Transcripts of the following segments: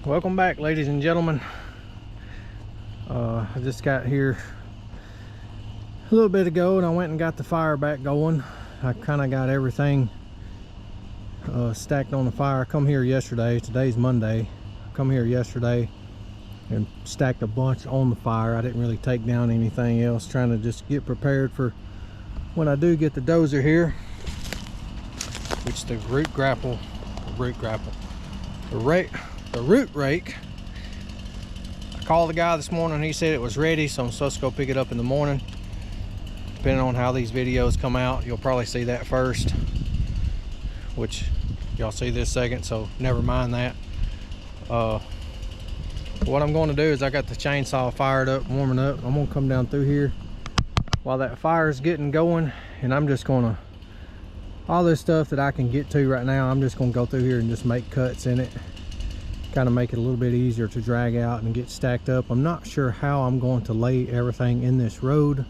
Welcome back, ladies and gentlemen. I just got here a little bit ago and I went and got the fire back going. I kind of got everything stacked on the fire. I come here yesterday. Today's Monday. I come here yesterday and stacked a bunch on the fire. I didn't really take down anything else, trying to just get prepared for when I do get the dozer here, which the root rake. I called the guy this morning. He said it was ready, so I'm supposed to go pick it up in the morning. Depending on how these videos come out, you'll probably see that first, which y'all see this second, so never mind that. What I'm going to do is I got the chainsaw fired up, warming up. I'm going to come down through here while that fire is getting going, and I'm just going to, all this stuff that I can get to right now, I'm just going to go through here and just make cuts in it, kind of make it a little bit easier to drag out and get stacked up. I'm not sure how I'm going to lay everything in this road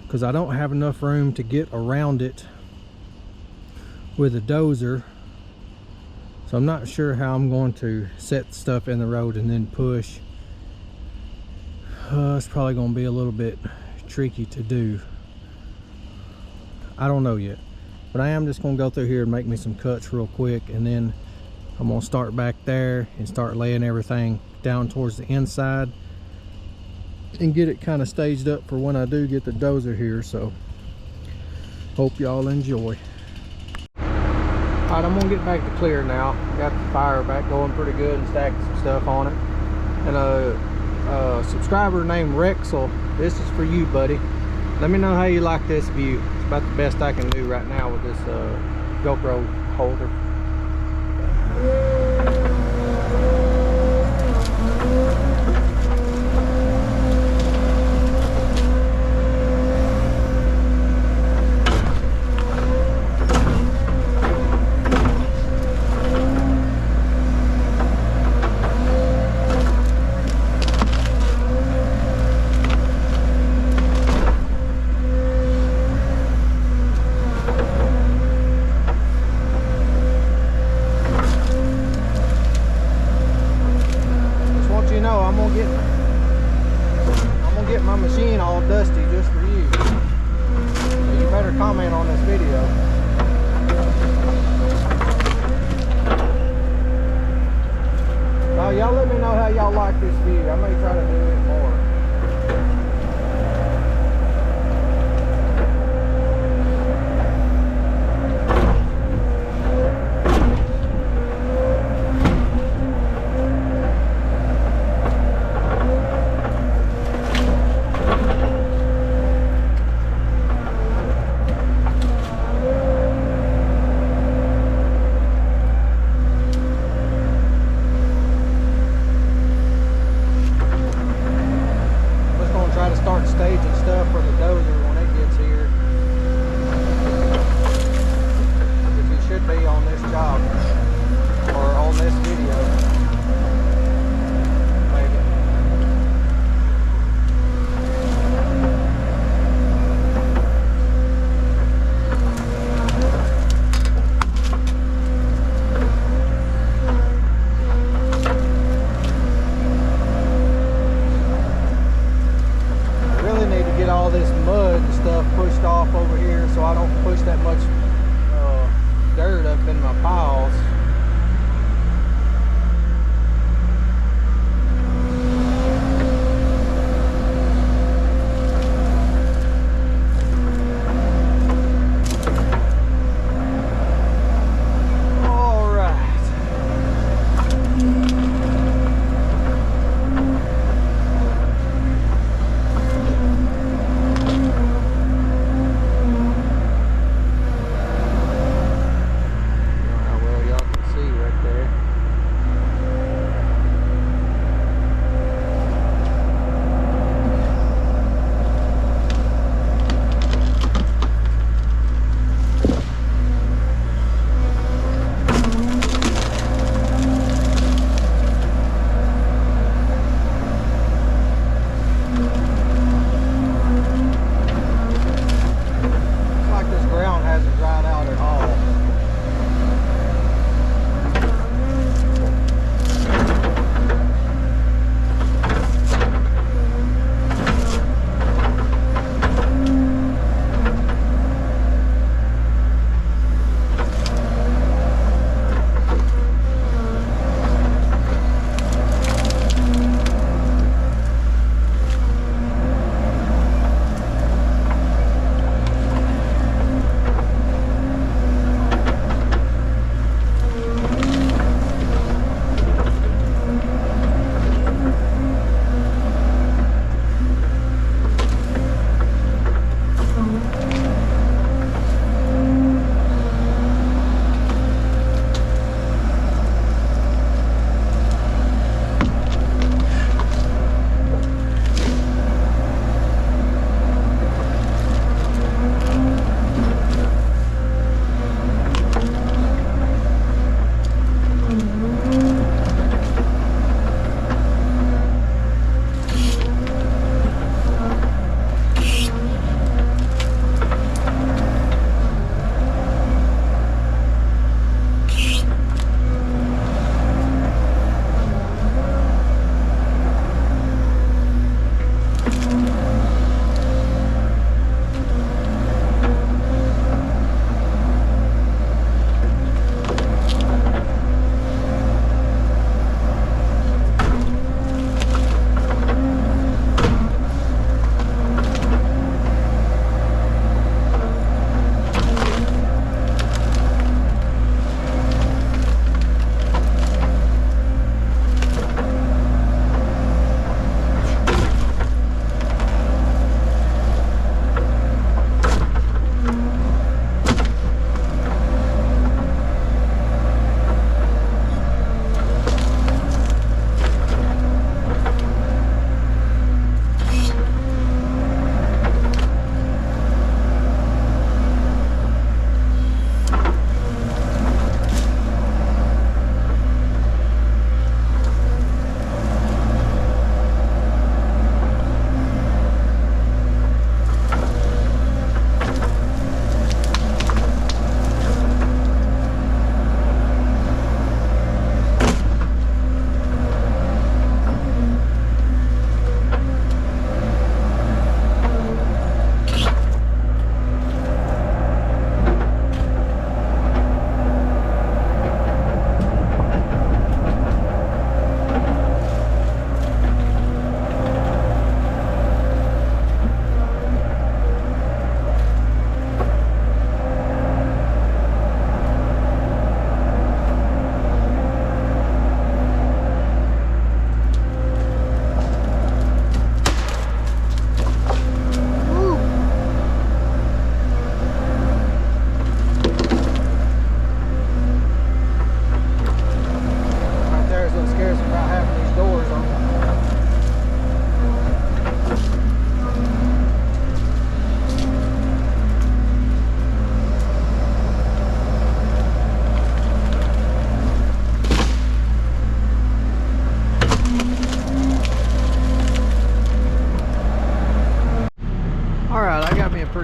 because I don't have enough room to get around it with a dozer, so I'm not sure how I'm going to set stuff in the road and then push. It's probably going to be a little bit tricky to do. I don't know yet, but I am just going to go through here and make me some cuts real quick, and then I'm going to start back there and start laying everything down towards the inside and get it kind of staged up for when I do get the dozer here. So hope y'all enjoy. Alright, I'm going to get back to clear now. Got the fire back going pretty good and stacked some stuff on it. And a subscriber named Rexel, this is for you, buddy. Let me know how you like this view. It's about the best I can do right now with this GoPro holder. I'm gonna get my machine all dusty just for you. So you better comment on this video. Now y'all let me know how y'all like this view. I may try to do it more.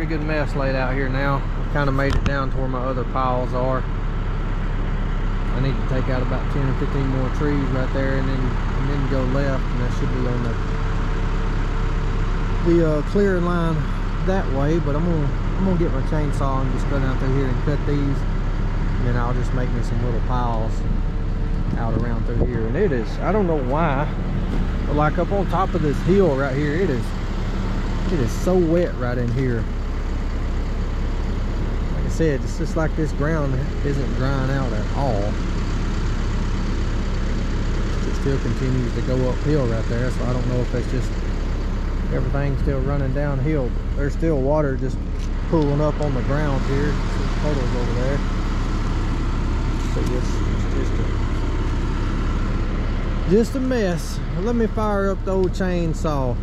good mess laid out here now. I've kind of made it down to where my other piles are. I need to take out about 10 or 15 more trees right there, and then go left, and that should be on the clearing line that way. But I'm gonna get my chainsaw and just go down through here and cut these, and then I'll just make me some little piles out around through here. And it is, I don't know why, but like up on top of this hill right here, it is so wet right in here. Like I said, it's just like this ground isn't drying out at all. It still continues to go uphill right there, so I don't know if it's just everything's still running downhill. There's still water just pooling up on the ground here. Some puddles over there. So it's just a mess. Let me fire up the old chainsaw.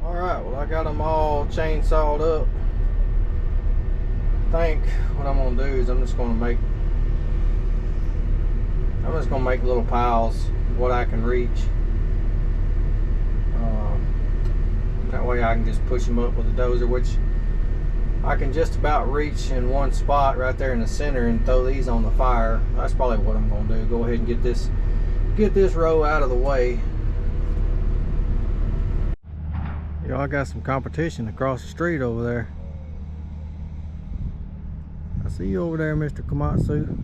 Alright, well I got them all chainsawed up. I think what I'm gonna do is I'm just gonna make little piles what I can reach. That way I can just push them up with a dozer, which I can just about reach in one spot right there in the center and throw these on the fire. That's probably what I'm gonna do. Go ahead and get this row out of the way. You know, I got some competition across the street over there. I see you over there, Mr. Komatsu.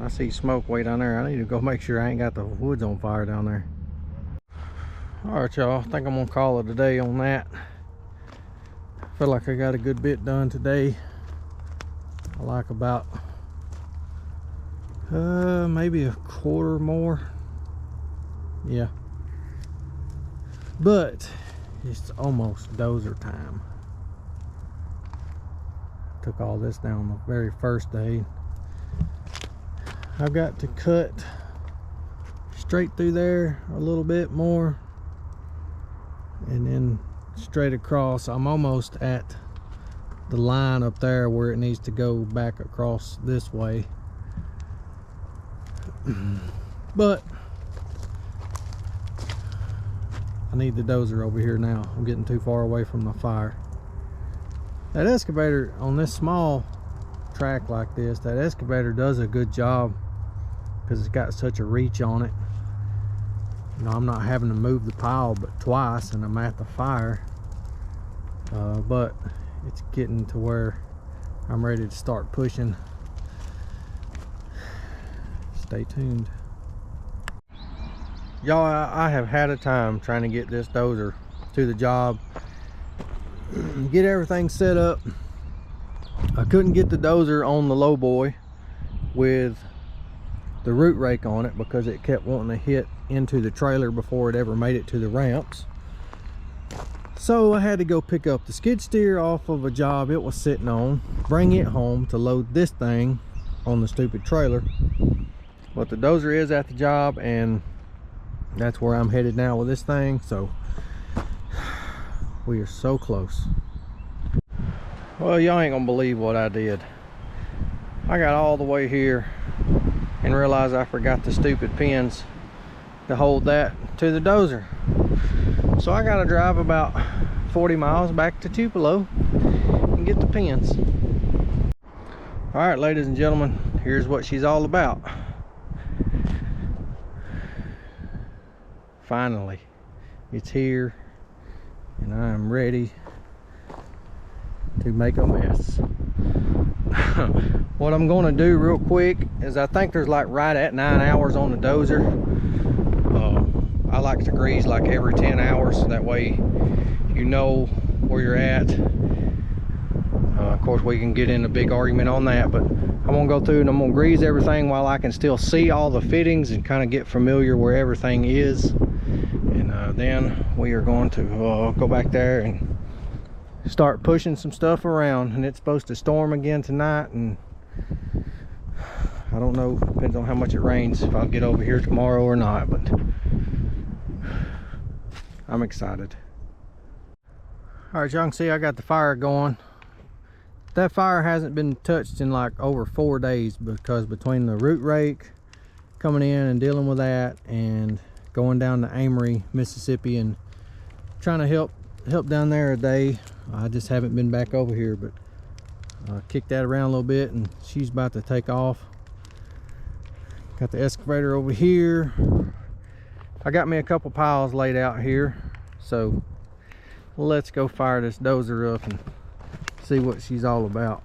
I see smoke way down there. I need to go make sure I ain't got the woods on fire down there. Alright, y'all, I think I'm gonna call it a day on that. I feel like I got a good bit done today. I like about maybe a quarter more. Yeah. But it's almost dozer time. Took all this down the very first day. I've got to cut straight through there a little bit more, and then straight across. I'm almost at the line up there where it needs to go back across this way. But I need the dozer over here now. I'm getting too far away from the fire. That excavator on this small track like this, that excavator does a good job because it's got such a reach on it. You know, I'm not having to move the pile but twice and I'm at the fire. But it's getting to where I'm ready to start pushing. Stay tuned. Y'all, I have had a time trying to get this dozer to the job, get everything set up. I couldn't get the dozer on the low boy with the root rake on it because it kept wanting to hit into the trailer before it ever made it to the ramps. So I had to go pick up the skid steer off of a job it was sitting on, bring it home to load this thing on the stupid trailer. But the dozer is at the job, and that's where I'm headed now with this thing. So we are so close. Well, y'all ain't gonna believe what I did. I got all the way here and realized I forgot the stupid pins to hold that to the dozer. So I gotta drive about 40 miles back to Tupelo and get the pins. All right, ladies and gentlemen, here's what she's all about. Finally, it's here, and I am ready to make a mess. What I'm going to do real quick is, I think there's like right at 9 hours on the dozer. I like to grease like every 10 hours, so that way you know where you're at. Of course, we can get in a big argument on that, but I'm gonna go through and I'm gonna grease everything while I can still see all the fittings and kind of get familiar where everything is. And then we are going to go back there and start pushing some stuff around. And it's supposed to storm again tonight, and I don't know, depends on how much it rains, if I'll get over here tomorrow or not, but I'm excited. All right, y'all can see I got the fire going. That fire hasn't been touched in like over 4 days, because between the root rake coming in and dealing with that, and going down to Amory, Mississippi, and trying to help down there a day, I just haven't been back over here. But kicked that around a little bit, and she's about to take off. Got the excavator over here. I got me a couple piles laid out here, so let's go fire this dozer up and see what she's all about.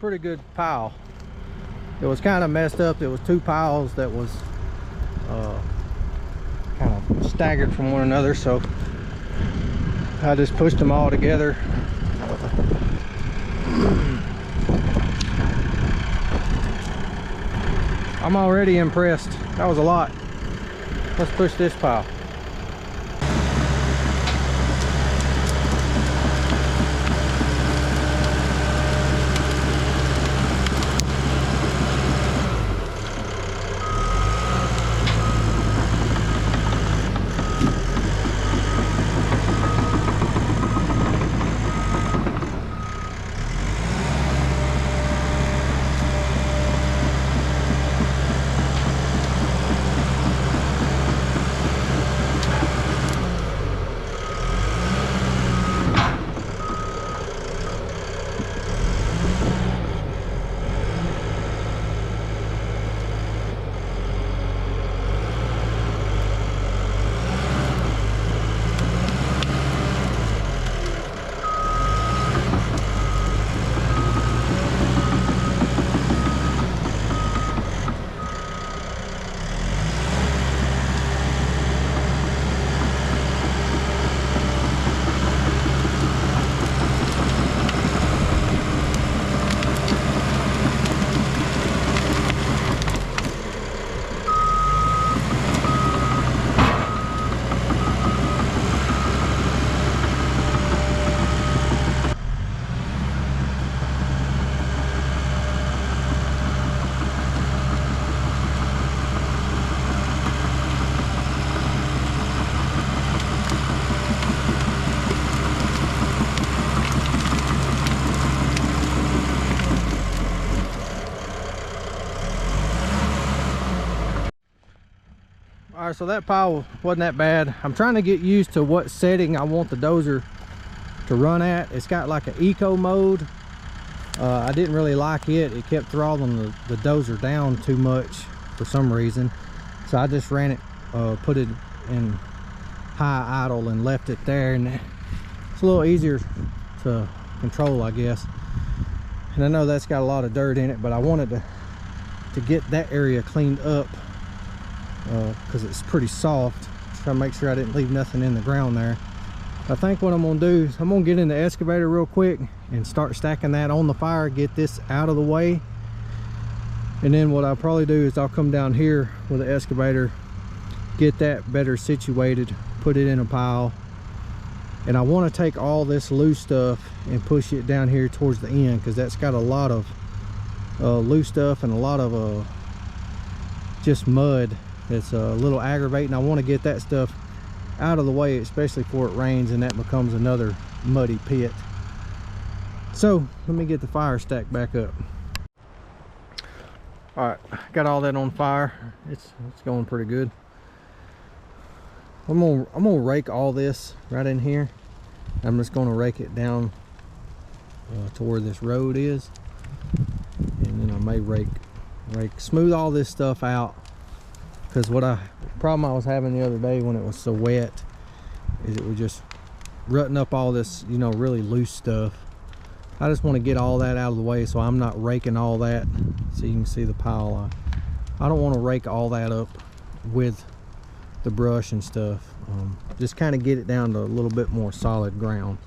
pretty good pile. It was kind of messed up. There was two piles that was kind of staggered from one another, so I just pushed them all together. I'm already impressed. That was a lot. Let's push this pile. All right, so that pile wasn't that bad. I'm trying to get used to what setting I want the dozer to run at. It's got like an eco mode. I didn't really like it. It kept throttling the dozer down too much for some reason. So I just ran it, put it in high idle and left it there, and it's a little easier to control, I guess. And I know that's got a lot of dirt in it, but I wanted to get that area cleaned up because it's pretty soft. Try to make sure I didn't leave nothing in the ground there. I think what I'm gonna do is I'm gonna get in the excavator real quick and start stacking that on the fire, get this out of the way. And then what I'll probably do is I'll come down here with the excavator, get that better situated, put it in a pile. And I want to take all this loose stuff and push it down here towards the end, because that's got a lot of loose stuff and a lot of just mud that's a little aggravating. I want to get that stuff out of the way, especially before it rains and that becomes another muddy pit. So let me get the fire stacked back up. All right, got all that on fire. It's going pretty good. I'm gonna rake all this right in here. I'm just gonna rake it down to where this road is, and then I may rake smooth all this stuff out, because the problem I was having the other day when it was so wet is it was just rutting up all this, you know, really loose stuff. I just want to get all that out of the way so I'm not raking all that. So you can see the pile. I don't want to rake all that up with the brush and stuff. Just kind of get it down to a little bit more solid ground.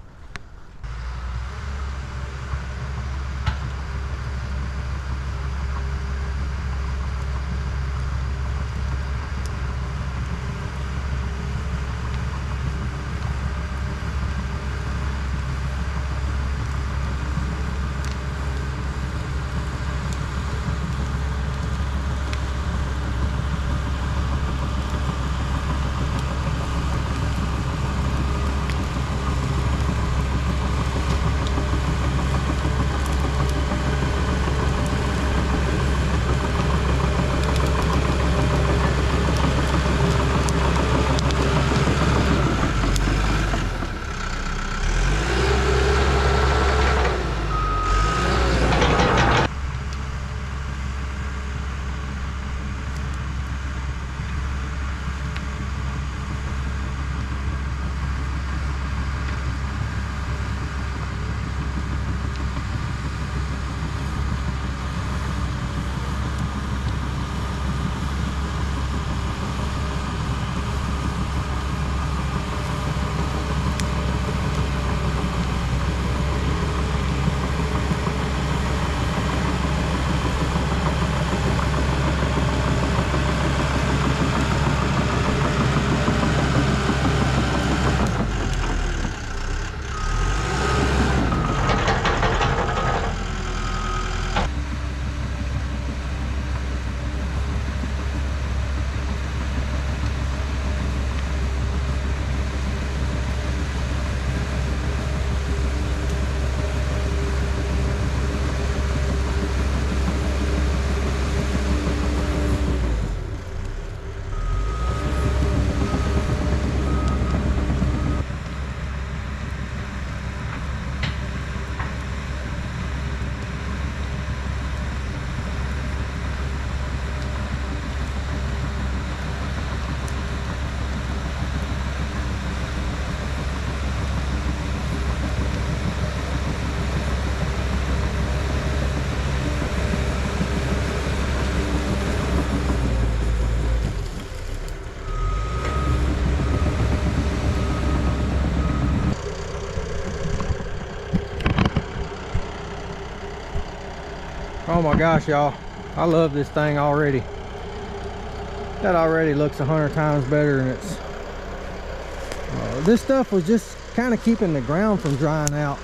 Oh my gosh, y'all, I love this thing already. That already looks 100 times better than it's this stuff was just kind of keeping the ground from drying out.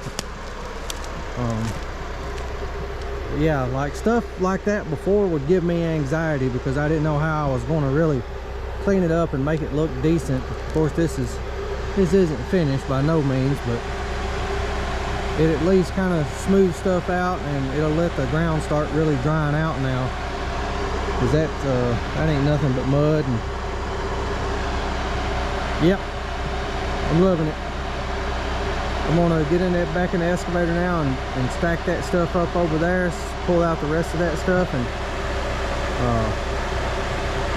Yeah, like stuff like that before would give me anxiety because I didn't know how I was going to really clean it up and make it look decent. Of course, this isn't finished by no means, but it at least kind of smooths stuff out, and it'll let the ground start really drying out now, because that ain't nothing but mud. And yep, I'm loving it. I'm gonna get in that back in the excavator now and stack that stuff up over there, pull out the rest of that stuff, and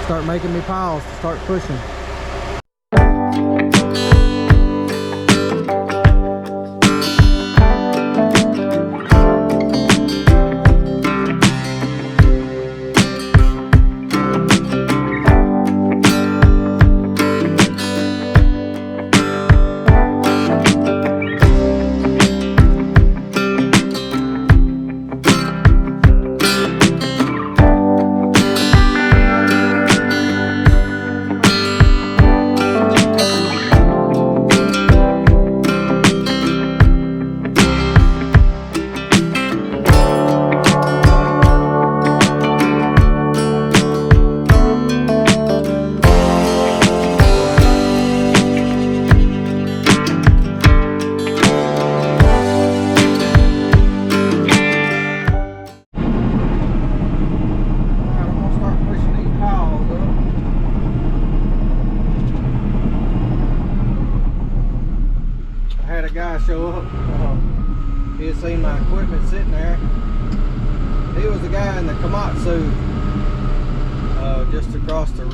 start making me piles to start pushing. Show up. He had seen my equipment sitting there. He was the guy in the Komatsu just across the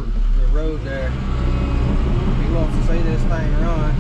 road there. He wants to see this thing run.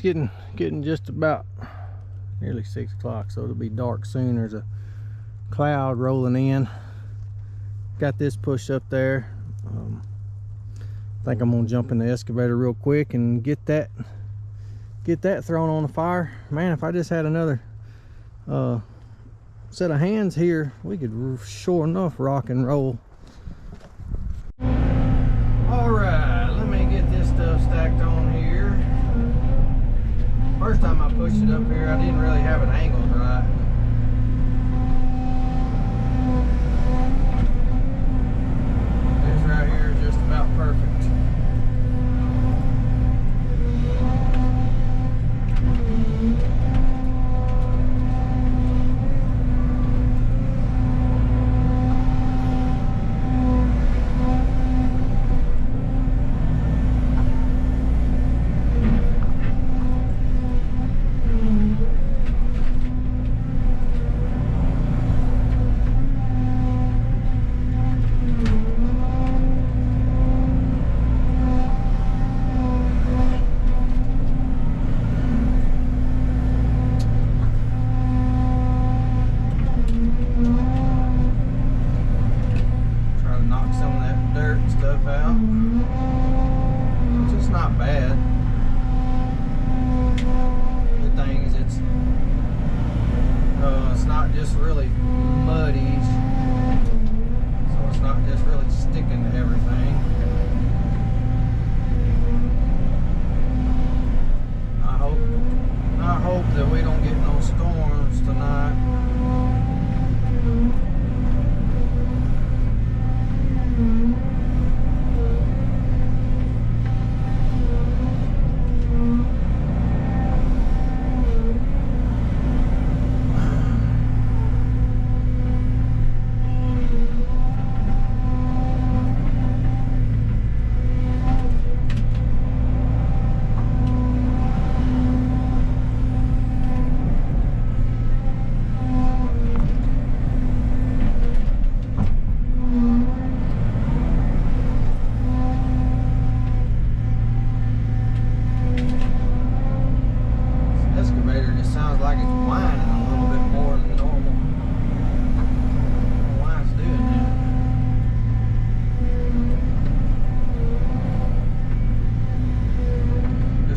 It's getting just about nearly 6 o'clock, so it'll be dark soon. There's a cloud rolling in. Got this pushed up there. I think I'm gonna jump in the excavator real quick and get that thrown on the fire. Man, if I just had another set of hands here, we could sure enough rock and roll. All right, let me get this stuff stacked on here. First time I pushed it up here, I didn't really have it angled right. This right here is just about perfect.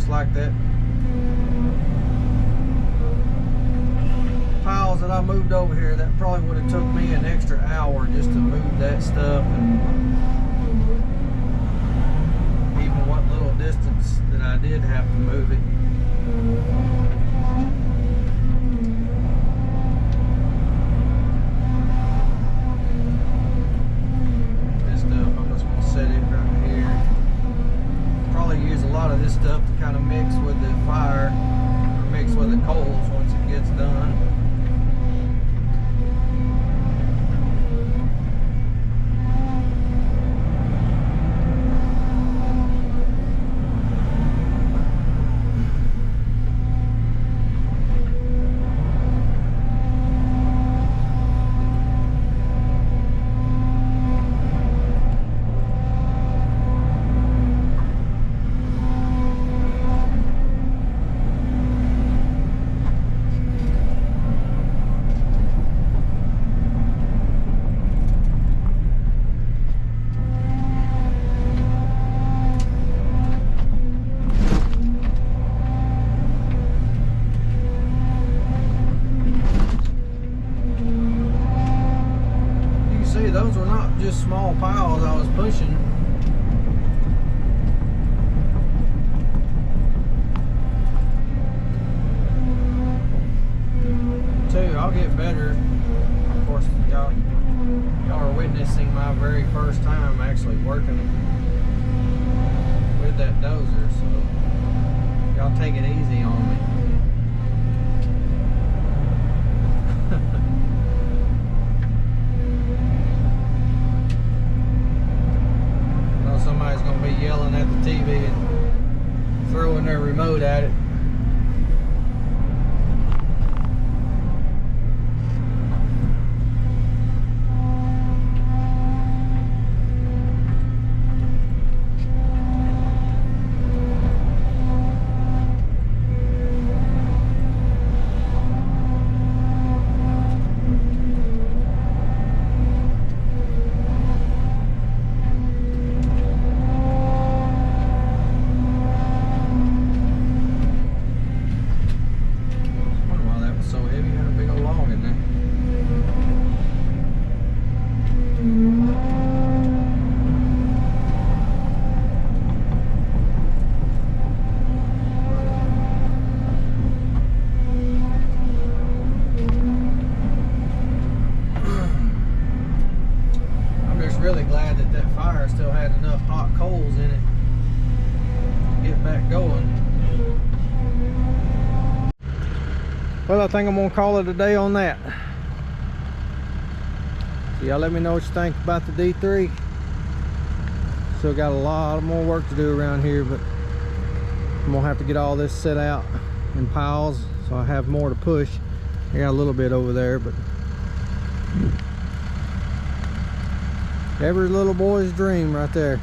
Like that piles that I moved over here, that probably would have took me an extra hour just to move that stuff, and even what little distance that I did have to move it. This stuff, I'm just gonna set it right here. Probably use a lot of this stuff to kind of mix with the fire, or mix with the coals once it gets done. Those were not just small piles I was pushing. Too, I'll get better. Of course, y'all are witnessing my very first time actually working with that dozer, so y'all take it easy on me. Somebody's gonna be yelling at the TV and throwing their remote at it. really glad that that fire still had enough hot coals in it to get back going. Well, I think I'm gonna call it a day on that. So y'all let me know what you think about the D3. Still got a lot more work to do around here, but I'm gonna have to get all this set out in piles so I have more to push. I got a little bit over there, but every little boy's dream right there.